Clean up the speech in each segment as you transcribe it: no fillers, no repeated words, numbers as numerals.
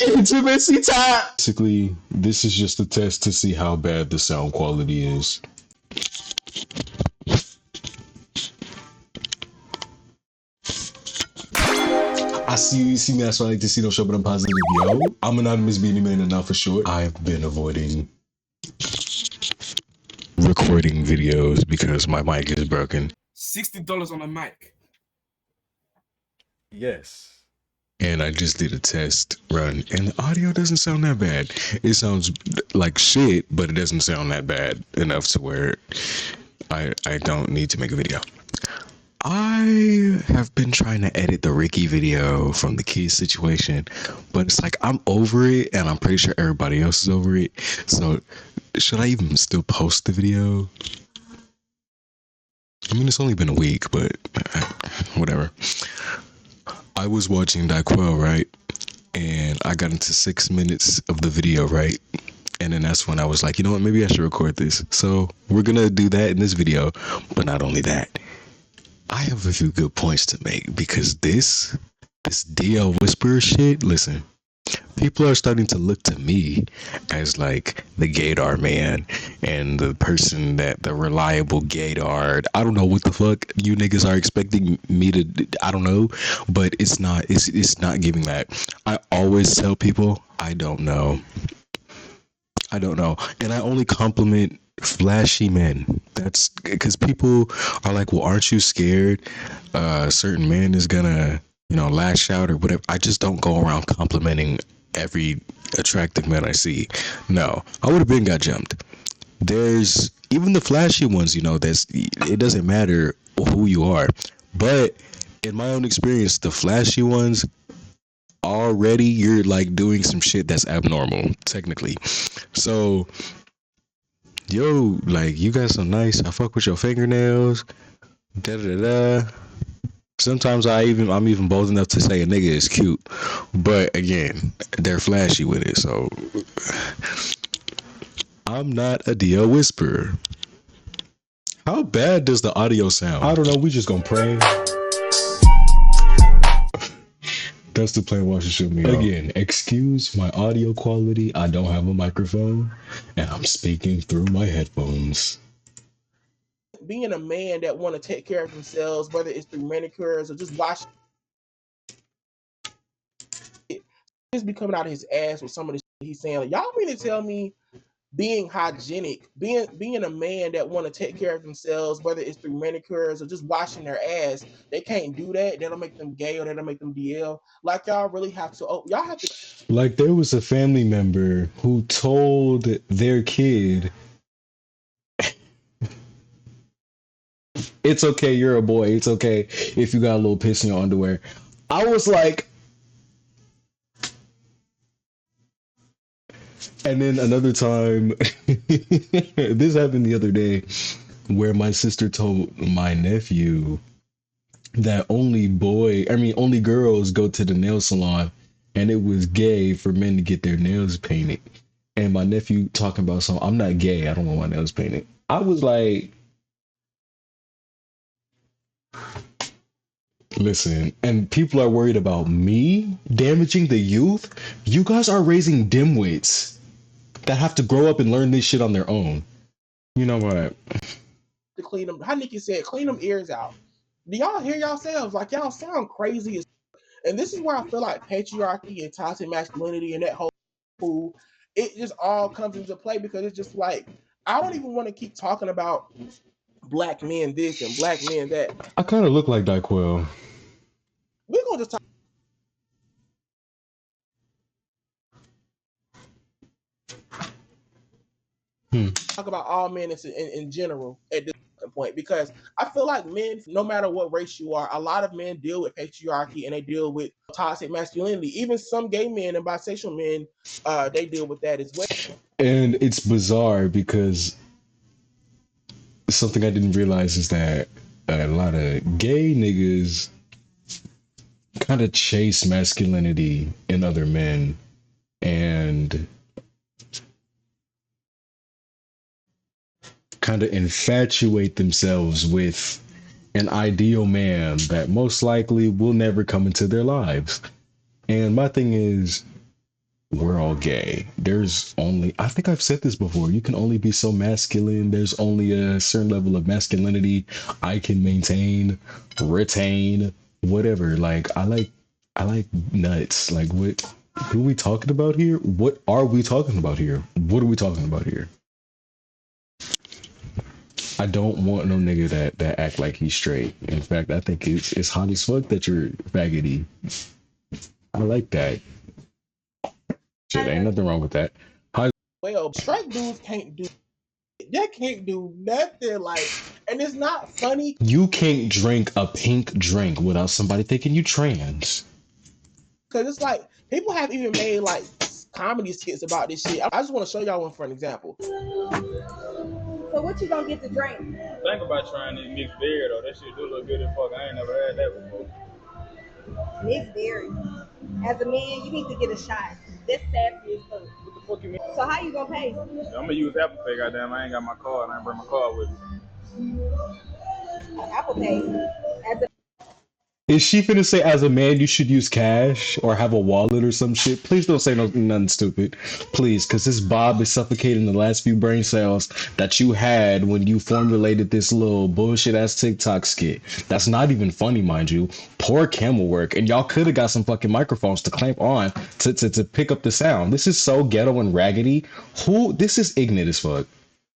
Intimacy time. Basically, this is just a test to see how bad the sound quality is. I see you see me, that's why I like to see no show, but I'm positive. Yo, I'm anonymous beanie man, and now for short, I've been avoiding recording videos because my mic is broken. $60 on a mic. Yes. And I just did a test run, and the audio doesn't sound that bad. It sounds like shit, but it doesn't sound that bad enough to where I don't need to make a video. I have been trying to edit the Ricky video from the kids situation, but it's like I'm over it, and I'm pretty sure everybody else is over it. So, should I even still post the video? I mean, it's only been a week, but whatever. I was watching Dyquell, right? And I got into 6 minutes of the video, right? And then that's when I was like, you know what, maybe I should record this. So we're gonna do that in this video, but not only that, I have a few good points to make because this DL Whisperer shit, listen, people are starting to look to me as like the gaydar man and the person that the reliable gaydar. I don't know what the fuck you niggas are expecting me to. I don't know, but it's not. It's not giving that. I always tell people I don't know. I don't know, and I only compliment flashy men. That's because people are like, well, aren't you scared a certain man is gonna, you know, lash out or whatever? I just don't go around complimenting every attractive man I see. No, I would have been got jumped. There's even the flashy ones, you know, it doesn't matter who you are. But in my own experience, the flashy ones, already you're like doing some shit that's abnormal, technically. So, yo, like you got some nice, I fuck with your fingernails, da da da. Sometimes I'm even bold enough to say a nigga is cute, but again, they're flashy with it. So I'm not a DL whisperer. How bad does the audio sound? I don't know. We just gonna pray. That's the plan. Watch it shoot me. Again, excuse my audio quality. I don't have a microphone, and I'm speaking through my headphones. Being a man that want to take care of themselves, whether it's through manicures or just washing, just be coming out of his ass with some of the shit he's saying. Like, y'all mean to tell me being hygienic, being a man that want to take care of themselves, whether it's through manicures or just washing their ass, they can't do that? That'll make them gay or that'll make them DL. Like y'all really have to. Oh, y'all have to. Like there was a family member who told their kid, "It's okay, you're a boy. It's okay if you got a little piss in your underwear." I was like, and then another time, this happened the other day, where my sister told my nephew that only girls go to the nail salon, and it was gay for men to get their nails painted. And my nephew talking about something, I'm not gay, I don't want my nails painted. I was like, listen, and people are worried about me damaging the youth. You guys are raising dimwits that have to grow up and learn this shit on their own. You know what? To clean them, how Nikki said, clean them ears out. Do y'all hear yourselves? Like y'all sound crazy as. And this is where I feel like patriarchy and toxic masculinity and that whole fool, it just all comes into play because it's just like I don't even want to keep talking about black men this and black men that. I kind of look like Dyquell. We're gonna just talk. Talk about all men in general at this point because I feel like men, no matter what race you are, a lot of men deal with patriarchy and they deal with toxic masculinity. Even some gay men and bisexual men, they deal with that as well. And it's bizarre because something I didn't realize is that a lot of gay niggas kind of chase masculinity in other men and kind of infatuate themselves with an ideal man that most likely will never come into their lives. And my thing is, we're all gay. There's only, I think I've said this before, you can only be so masculine. There's only a certain level of masculinity I can maintain, retain, whatever. Like I like nuts. Like what who are we talking about here? What are we talking about here? What are we talking about here? I don't want no nigga that act like he's straight. In fact, I think it's hot as fuck that you're faggoty. I like that. Shit, ain't nothing wrong with that. Well, straight dudes can't do. They can't do nothing. Like, and it's not funny. You can't drink a pink drink without somebody thinking you trans. Because it's like people have even made like comedy skits about this shit. I just want to show y'all one for an example. So what you gonna get to drink? Think about trying this mixed berry though. That shit do look good as fuck. I ain't never had that before. Mixed berry. As a man, you need to get a shot. That's sassy as fuck. What the fuck you mean? So how you gonna pay? I'm gonna use Apple Pay, goddamn. I ain't got my card. I ain't bring my card with me. Apple Pay. As a Is she finna say as a man you should use cash or have a wallet or some shit? Please don't say nothing stupid. Please, because this Bob is suffocating the last few brain cells that you had when you formulated this little bullshit ass TikTok skit. That's not even funny, mind you. Poor camel work. And y'all could have got some fucking microphones to clamp on to pick up the sound. This is so ghetto and raggedy. This is ignorant as fuck.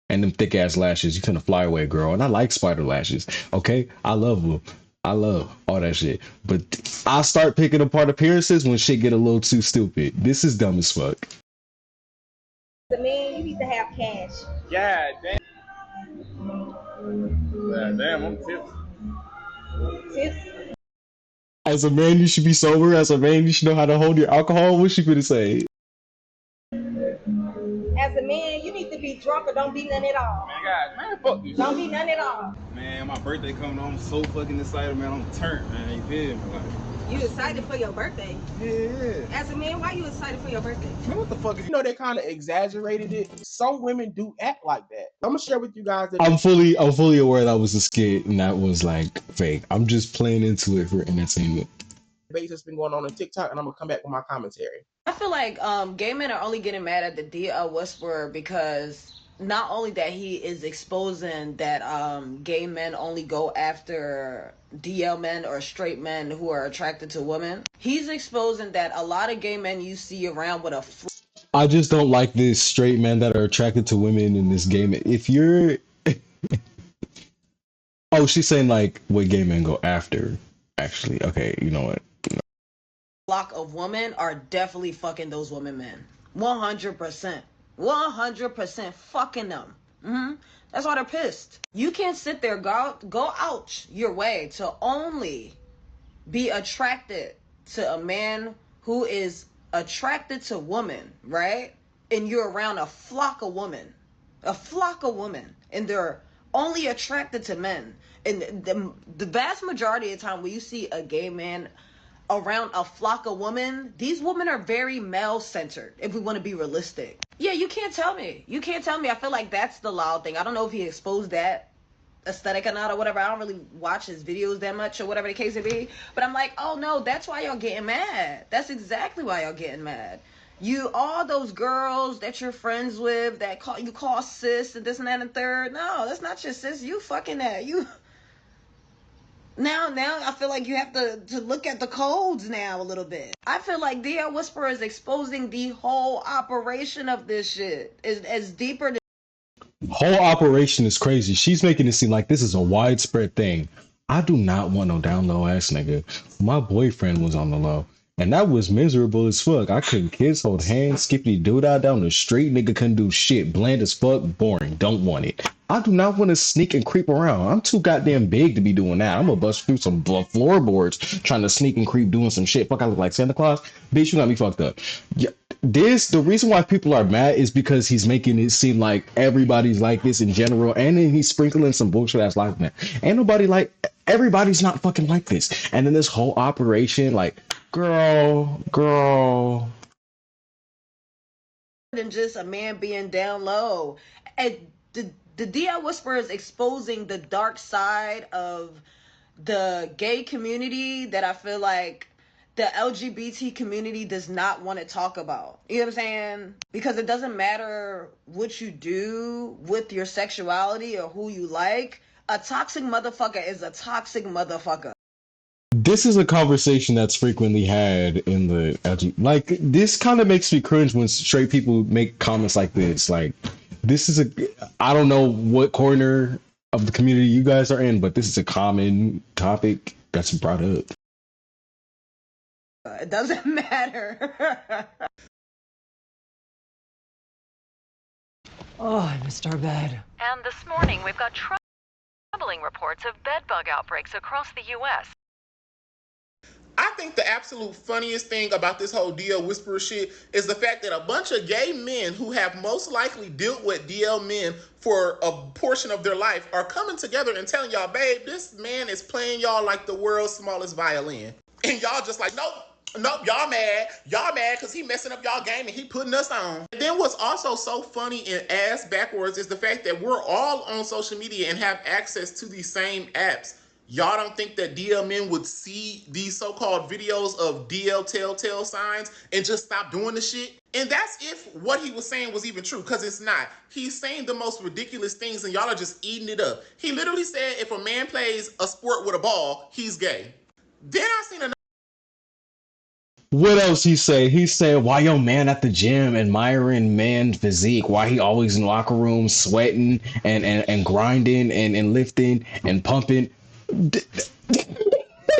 And them thick ass lashes, you couldn't fly away, girl. And I like spider lashes. Okay? I love them. I love all that shit. But I start picking apart appearances when shit get a little too stupid. This is dumb as fuck. man, you need to have cash. God damn. God damn, I'm tipsy. Tips. As a man, you should be sober. As a man, you should know how to hold your alcohol. What's she gonna say? As a man, you need to be drunk or don't be none at all. Man, fuck this Don't shit. be none at all. Man, my birthday coming on. I'm so fucking excited, man. I'm turned, man. You feel me? Like, You excited for your birthday? yeah. As a man, why you excited for your birthday? Man, what the fuck is You know, they kind of exaggerated it. Some women do act like that. I'm gonna share with you guys that I'm fully aware that was a skit and that was like fake. I'm just playing into it for entertainment. debate that's been going on TikTok, and I'm gonna come back with my commentary. I feel like gay men are only getting mad at the DL Whisperer because not only that he is exposing that gay men only go after DL men or straight men who are attracted to women. He's exposing that a lot of gay men you see around with a I just don't like these straight men that are attracted to women in this game. If you're oh, she's saying like what gay men go after. Actually, okay, you know what? flock of women are definitely fucking those women men. 100%. 100% fucking them. That's why they're pissed. You can't sit there, go out your way to only be attracted to a man who is attracted to women, right? And you're around a flock of women, and they're only attracted to men. And the vast majority of the time when you see a gay man around a flock of women, these women are very male-centered, if we want to be realistic. Yeah, you can't tell me. I feel like that's the loud thing. I don't know if he exposed that aesthetic or not or whatever. I don't really watch his videos that much or whatever the case may be. But I'm like, oh no, that's why y'all getting mad. That's exactly why y'all getting mad. You, all those girls that you're friends with that you call sis and this and that and third. No, that's not your sis. You fucking that. You... Now I feel like you have to look at the codes now a little bit. I feel like DL Whisperer is exposing the whole operation of this shit. It's deeper than... Whole operation is crazy. She's making it seem like this is a widespread thing. I do not want no down low ass nigga. My boyfriend was on the low. And that was miserable as fuck. I couldn't kiss, hold hands, skippity doodah down the street. Nigga couldn't do shit. Bland as fuck, boring. Don't want it. I do not want to sneak and creep around. I'm too goddamn big to be doing that. I'm gonna bust through some floorboards trying to sneak and creep doing some shit. Fuck, I look like Santa Claus. Bitch, you got me fucked up. Yeah, the reason why people are mad is because he's making it seem like everybody's like this in general, and then he's sprinkling some bullshit ass life in there. Ain't nobody like, everybody's not fucking like this. And then this whole operation, like, girl. Than just a man being down low. And the DL Whisperer is exposing the dark side of the gay community that I feel like the LGBT community does not want to talk about. You know what I'm saying? Because it doesn't matter what you do with your sexuality or who you like. A toxic motherfucker is a toxic motherfucker. This is a conversation that's frequently had in the LGBT. Like, this kind of makes me cringe when straight people make comments like this. Like, this is I don't know what corner of the community you guys are in, but this is a common topic that's brought up. It doesn't matter. Oh, I missed our bed. And this morning, we've got troubling reports of bedbug outbreaks across the U.S. I think the absolute funniest thing about this whole DL Whisperer shit is the fact that a bunch of gay men who have most likely dealt with DL men for a portion of their life are coming together and telling y'all, babe, this man is playing y'all like the world's smallest violin. And y'all just like, nope, y'all mad because he messing up y'all game and he putting us on. And then what's also so funny and ass backwards is the fact that we're all on social media and have access to these same apps. Y'all don't think that DL men would see these so-called videos of DL telltale signs and just stop doing the shit? And that's if what he was saying was even true, because it's not. He's saying the most ridiculous things and y'all are just eating it up. He literally said if a man plays a sport with a ball, he's gay. Then I seen another. What else he say? He said, why your man at the gym admiring man physique? Why he always in the locker room sweating and grinding and lifting and pumping?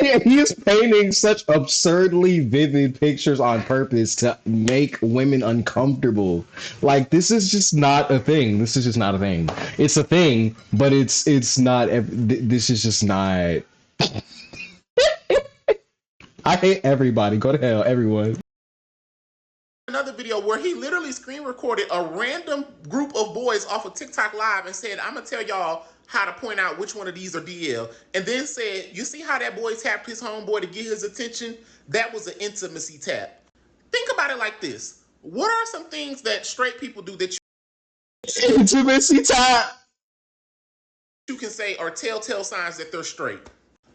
He is painting such absurdly vivid pictures on purpose to make women uncomfortable. Like, this is just not a thing. This is just not a thing. It's a thing, but it's not. This is just not. I hate everybody. Go to hell, everyone. Another video where he literally screen recorded a random group of boys off of TikTok Live and said, I'm gonna tell y'all how to point out which one of these are DL. And then said, you see how that boy tapped his homeboy to get his attention? That was an intimacy tap. Think about it like this. What are some things that straight people do that Intimacy tap. you can say are telltale signs that they're straight?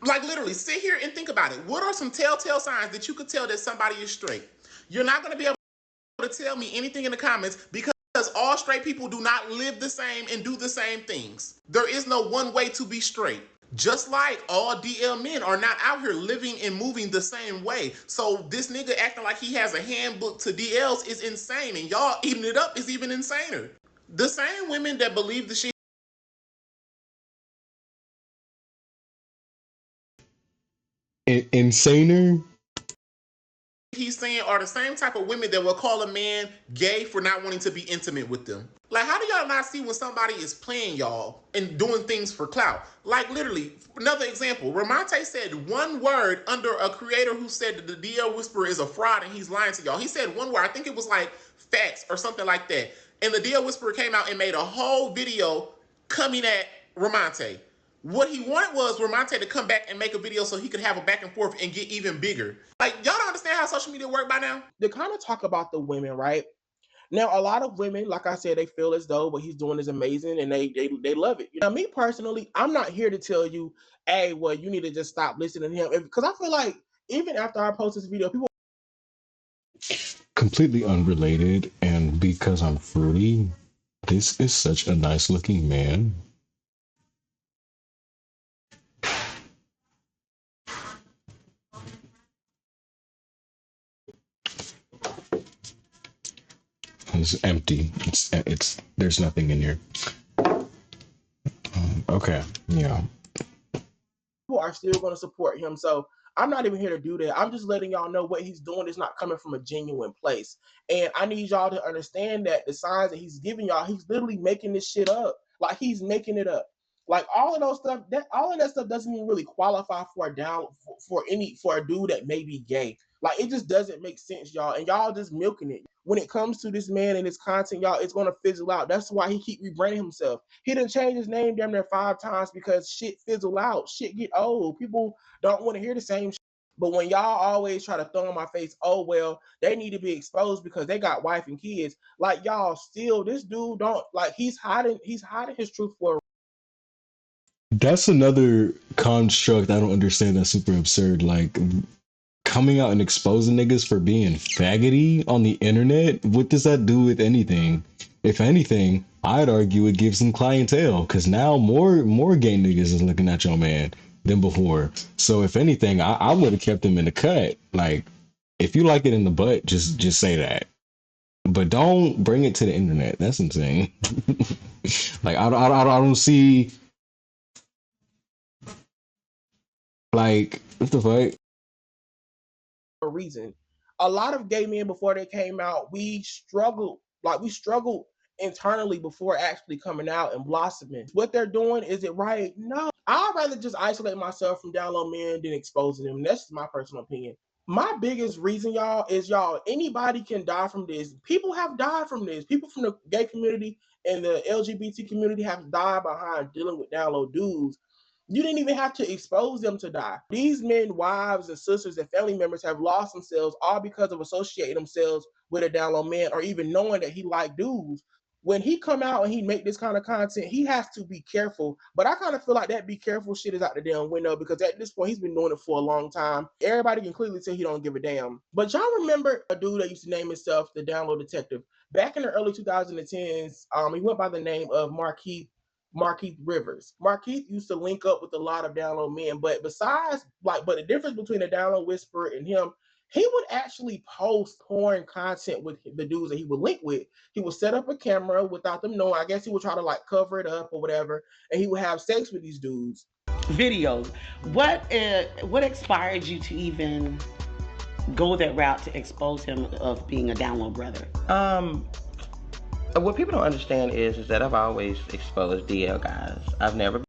Like, literally, sit here and think about it. What are some telltale signs that you could tell that somebody is straight? You're not gonna be able to tell me anything in the comments because all straight people do not live the same and do the same things. There is no one way to be straight. Just like all DL men are not out here living and moving the same way. So this nigga acting like he has a handbook to DLs is insane, and y'all eating it up is even insaner. The same women that believe the shit Insaner? he's saying are the same type of women that will call a man gay for not wanting to be intimate with them. Like, how do y'all not see when somebody is playing y'all and doing things for clout? Like, literally, another example, Ramonte said one word under a creator who said that the DL Whisperer is a fraud and he's lying to y'all. He said one word, I think it was like facts or something like that. And the DL Whisperer came out and made a whole video coming at Ramonte. What he wanted was Ramonte to come back and make a video so he could have a back and forth and get even bigger. Like, y'all don't understand how social media work by now? They kind of talk about the women, right? Now, a lot of women, like I said, they feel as though what he's doing is amazing and they love it. Now, me personally, I'm not here to tell you, hey, well, you need to just stop listening to him. Because I feel like even after I post this video, people... Completely unrelated, and because I'm fruity, this is such a nice looking man. It's empty. It's there's nothing in here. Okay, yeah. People are still going to support him, so I'm not even here to do that. I'm just letting y'all know what he's doing is not coming from a genuine place. And I need y'all to understand that the signs that he's giving y'all, he's literally making this shit up. Like, he's making it up. Like, all of those stuff, all of that stuff doesn't even really qualify for a dude that may be gay. Like, it just doesn't make sense, y'all. And y'all just milking it. When it comes to this man and his content, y'all, it's gonna fizzle out. That's why he keep rebranding himself. He done changed his name damn near 5 times because shit fizzle out. Shit get old. People don't want to hear the same shit. But when y'all always try to throw in my face, oh, well, they need to be exposed because they got wife and kids. Like, y'all still, this dude don't, like, he's hiding his truth for a... That's another construct I don't understand. That's super absurd. Like, coming out and exposing niggas for being faggoty on the internet, what does that do with anything? If anything, I'd argue it gives them clientele, because now more gay niggas is looking at your man than before. So if anything, I would have kept him in the cut. Like, if you like it in the butt, just say that. But don't bring it to the internet. That's insane. Like, I don't see, like, what the fuck? A reason. A lot of gay men before they came out, we struggled internally before actually coming out and blossoming. What they're doing, is it right? No. I'd rather just isolate myself from down low men than exposing them. That's my personal opinion. My biggest reason, y'all, is anybody can die from this. People have died from this. People from the gay community and the LGBT community have died behind dealing with down low dudes. You didn't even have to expose them to die. These men, wives and sisters and family members have lost themselves all because of associating themselves with a down low man, or even knowing that he liked dudes. When he come out and he make this kind of content, he has to be careful. But I kind of feel like that be careful shit is out the damn window, because at this point, he's been doing it for a long time. Everybody can clearly tell he don't give a damn. But y'all remember a dude that used to name himself the Down Low Detective? Back in the early 2010s, he went by the name of Markeith Rivers. Markeith used to link up with a lot of down low men, but but the difference between the down low whisperer and him, he would actually post porn content with the dudes that he would link with. He would set up a camera without them knowing. I guess he would try to like cover it up or whatever, and he would have sex with these dudes. Videos. What inspired you to even go that route to expose him of being a down low brother? What people don't understand is that I've always exposed DL guys. I've never.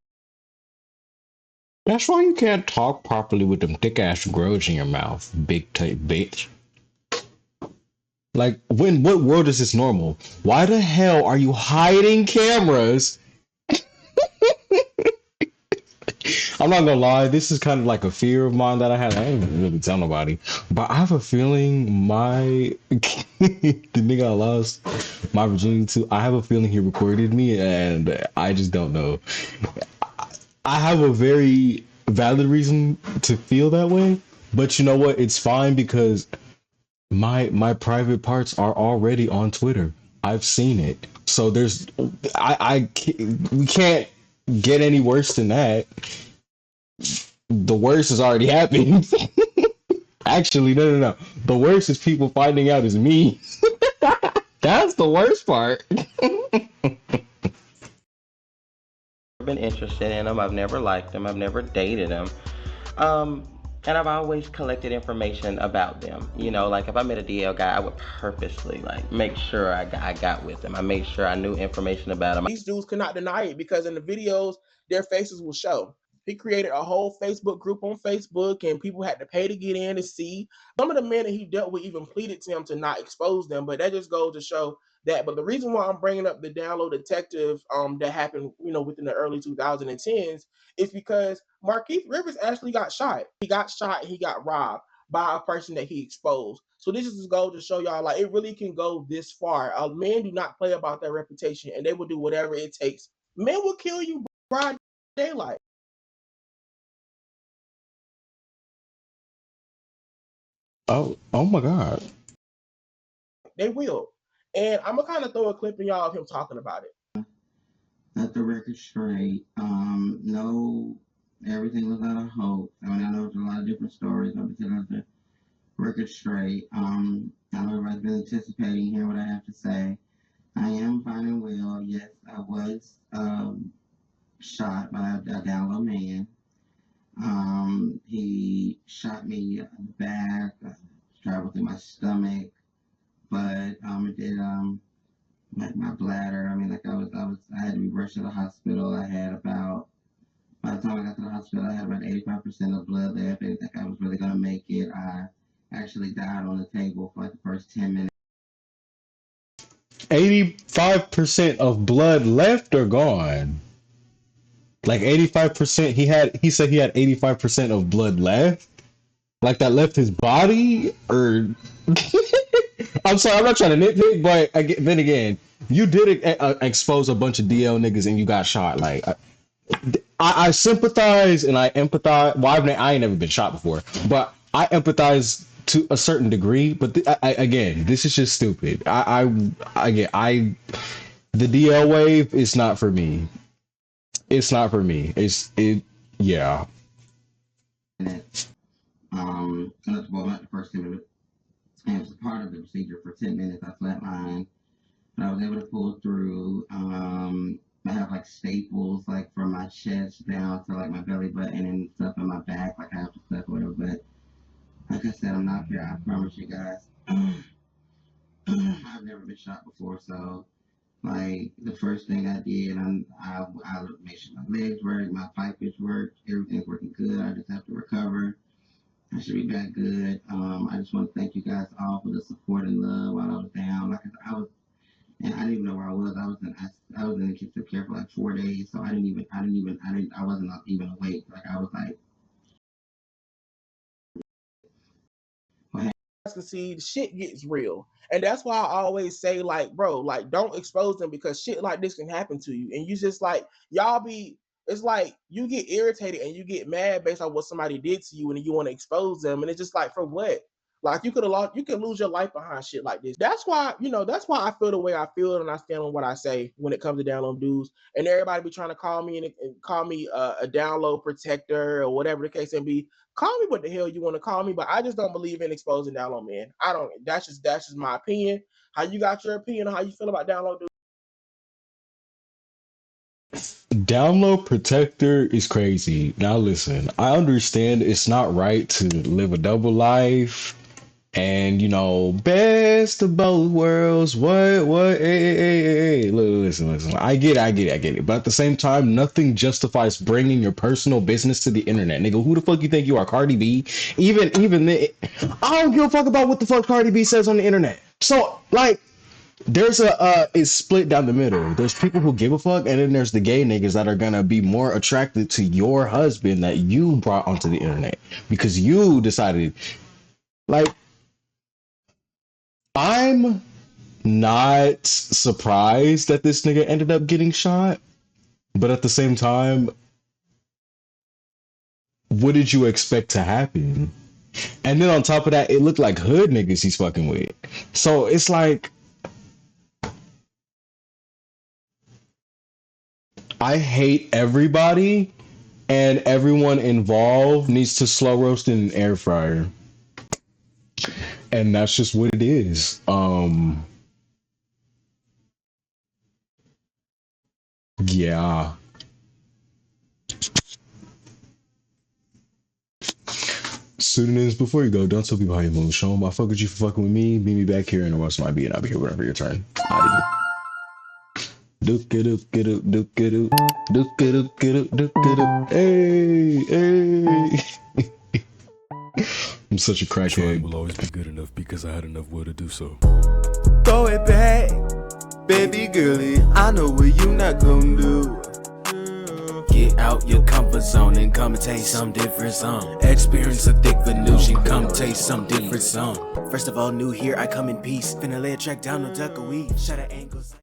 That's why you can't talk properly with them thick ass growls in your mouth, big tape bitch. Like, what world is this normal? Why the hell are you hiding cameras? I'm not gonna lie, this is kind of like a fear of mine that I had. I didn't really tell nobody, but I have a feeling the nigga I lost my virginity to, I have a feeling he recorded me, and I just don't know. I have a very valid reason to feel that way, but you know what? It's fine, because my private parts are already on Twitter. I've seen it, so we can't get any worse than that. The worst has already happened. Actually, no. The worst is people finding out is me. That's the worst part. Been interested in them. I've never liked them. I've never dated them. And I've always collected information about them. You know, like if I met a DL guy, I would purposely like make sure I got with them. I made sure I knew information about them. These dudes cannot deny it, because in the videos, their faces will show. He created a whole Facebook group on Facebook, and people had to pay to get in to see. Some of the men that he dealt with even pleaded to him to not expose them, but that just goes to show that. But the reason why I'm bringing up the Down Low Detective that happened, within the early 2010s, is because Markeith Rivers actually got shot. He got shot and he got robbed by a person that he exposed. So this is goal to show y'all, like, it really can go this far. Men do not play about their reputation, and they will do whatever it takes. Men will kill you broad daylight. Oh my God. They will. And I'm going to kind of throw a clip in y'all of him talking about it. Let the record straight. No, everything was out of hope. I mean, I know there's a lot of different stories, but to let the record straight. I know everybody's been anticipating hearing what I have to say. I am fine and well. Yes, I was shot by a down low man. He shot me in the back, traveled through my stomach, but it did like my bladder. I mean, like I had to be rushed to the hospital. I had by the time I got to the hospital, I had about 85% of blood left. I didn't think I was really gonna make it. I actually died on the table for like the first 10 minutes. 85% of blood left or gone? Like 85%, he said he had 85% of blood left? Like that left his body? Or I'm sorry, I'm not trying to nitpick, but then again, you did expose a bunch of DL niggas and you got shot. Like, I sympathize and I empathize. Well, I ain't never been shot before, but I empathize to a certain degree, but again, this is just stupid. The DL wave is not for me. It's not for me. Yeah. Well, not the first 10 minutes. And it was a part of the procedure for 10 minutes. I flatlined, but I was able to pull through. I have like staples like from my chest down to like my belly button and stuff in my back, like I have to stuff or whatever. But like I said, I'm not here. I promise you guys. I've never been shot before, so like the first thing I did, I make sure my legs work, my pipage work, everything's working good. I just have to recover. I should be back good. I just want to thank you guys all for the support and love while I was down. Like I was, and I didn't even know where I was. I was in intensive care for like 4 days, so I wasn't even awake. Like I was like. To see shit gets real, and that's why I always say, like, bro, like, don't expose them because shit like this can happen to you, and you just like it's like you get irritated and you get mad based on what somebody did to you, and you want to expose them, and it's just like, for what? Like, you could lose your life behind shit like this. That's why I feel the way I feel, and I stand on what I say when it comes to download dudes. And everybody be trying to call me and call me a download protector or whatever the case may be. Call me what the hell you want to call me, but I just don't believe in exposing download men. I don't. That's just my opinion. How you got your opinion on how you feel about download dudes? Download protector is crazy. Now listen, I understand it's not right to live a double life. And best of both worlds. What? Hey. Listen. I get it. But at the same time, nothing justifies bringing your personal business to the internet, nigga. Who the fuck you think you are, Cardi B? I don't give a fuck about what the fuck Cardi B says on the internet. So like, there's it's split down the middle. There's people who give a fuck, and then there's the gay niggas that are gonna be more attracted to your husband that you brought onto the internet because you decided, like. I'm not surprised that this nigga ended up getting shot, but at the same time, what did you expect to happen? And then on top of that, it looked like hood niggas he's fucking with. So it's like, I hate everybody, and everyone involved needs to slow roast in an air fryer. And that's just what it is. Yeah. Pseudonyms before you go, don't tell people how you move. Show them I fuck with you for fucking with me. Meet me back here in the West might be, and I'll be here whenever your turn. Hey. I'm such a crackhead. Will always be good enough because I had enough will to do so. Throw it back, baby girlie. I know what you not gonna do. Get out your comfort zone and come taste some different song. Experience a thick Venusian, come taste some different song. First of all, new here, I come in peace. Finna lay a track down, no duck a weed. Shut at angles.